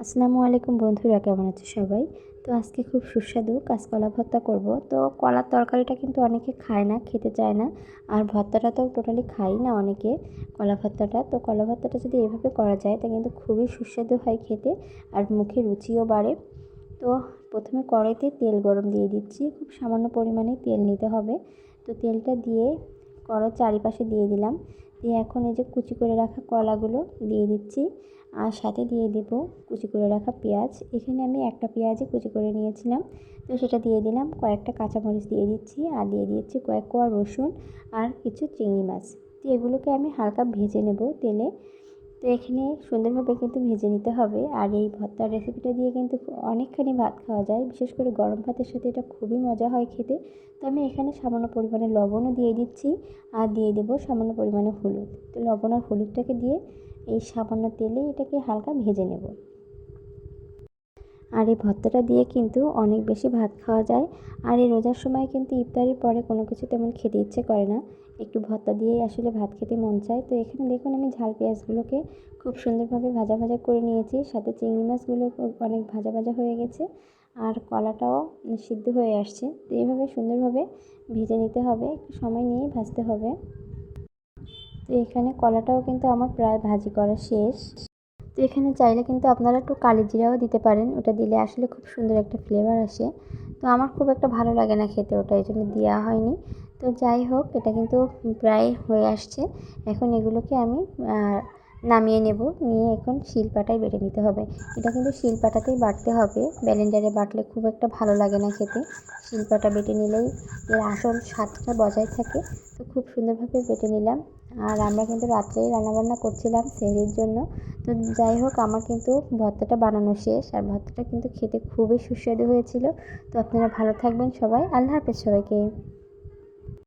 আসসালামু আলাইকুম বন্ধুরা, কেমন আছে সবাই? তো আজকে খুব সুস্বাদু কাঁচকলা ভর্তা করব। তো কলার তরকারিটা কিন্তু অনেকে খায় না, খেতে চায় না। আর ভর্তাটা তো টোটালি খাই না অনেকে, কলা ভর্তাটা। তো কলা ভর্তাটা যদি এভাবে করা যায় তা কিন্তু খুবই সুস্বাদু হয় খেতে, আর মুখে রুচিও বাড়ে। তো প্রথমে কড়াইতে তেল গরম দিয়ে দিচ্ছি, খুব সামান্য পরিমাণে তেল নিতে হবে। তো তেলটা দিয়ে কড়ার চারিপাশে দিয়ে দিলাম। দিয়ে এখন এই যে কুচি করে রাখা কলাগুলো দিয়ে দিচ্ছি, আর সাথে দিয়ে দেব কুচি করে রাখা পেঁয়াজ। এখানে আমি একটা পেঁয়াজই কুচি করে নিয়েছিলাম, তো সেটা দিয়ে দিলাম। কয়েকটা কাঁচামরিচ দিয়ে দিচ্ছি, আর দিয়ে দিচ্ছি কয়েক কোয়া রসুন আর কিছু চিংড়ি মাছ। তো এগুলোকে আমি হালকা ভেজে নেব তেলে। তো এখানে সুন্দরভাবে কিন্তু ভেজে নিতে হবে। আর এই ভর্তার রেসিপিটা দিয়ে কিন্তু অনেকখানি ভাত খাওয়া যায়, বিশেষ করে গরম ভাতের সাথে এটা খুবই মজা হয় খেতে। তো আমি এখানে সামান্য পরিমাণে লবণও দিয়ে দিচ্ছি, আর দিয়ে দেবো সামান্য পরিমাণে হলুদ। তো লবণ আর হলুদটাকে দিয়ে এই সামান্য তেলে এটাকে হালকা ভেজে নেব। আর এই ভর্তাটা দিয়ে কিন্তু অনেক বেশি ভাত খাওয়া যায়। আর এই রোজার সময় কিন্তু ইফতারের পরে কোনো কিছু তেমন খেতে ইচ্ছে করে না, একটু ভর্তা দিয়েই আসলে ভাত খেতে মন চায়। তো এখানে দেখুন আমি ঝাল পেঁয়াজগুলোকে খুব সুন্দরভাবে ভাজা ভাজা করে নিয়েছি, সাথে চিংড়ি মাছগুলো অনেক ভাজা ভাজা হয়ে গেছে, আর কলাটাও সিদ্ধ হয়ে আসছে। তো এইভাবে সুন্দরভাবে ভেজে নিতে হবে, একটু সময় নিয়েই ভাজতে হবে। তো এখানে কলাটাও কিন্তু আমার প্রায় ভাজি করা শেষ। তো এখানে চাইলে কিন্তু আপনারা একটু কালি জিরাও দিতে পারেন, ওটা দিলে আসলে খুব সুন্দর একটা ফ্লেভার আসে। তো আমার খুব একটা ভালো লাগে না খেতে ওটা, এই জন্য দেওয়া হয়নি। তো যাই হোক, এটা কিন্তু প্রায় হয়ে আসছে। এখন এগুলোকে আমি নামিয়ে নেব, নিয়ে এখন শিলপাটায় বেটে নিতে হবে। এটা কিন্তু শিলপাটাতেই বাটতে হবে, ব্লেন্ডারে বাটলে খুব একটা ভালো লাগে না খেতে। শিলপাটা বেটে নিলেই এর আসল স্বাদটা বজায় থাকে। তো খুব সুন্দরভাবে বেটে নিলাম। আর আমরা কিন্তু রাত্রেই রান্নাবান্না করছিলাম সেহরির জন্য। তো যাই হোক, আমার কিন্তু ভর্তাটা বানানো শেষ, আর ভর্তাটা কিন্তু খেতে খুবই সুস্বাদু হয়েছিল। তো আপনারা ভালো থাকবেন সবাই। আল্লাহ হাফেজ সবাইকে।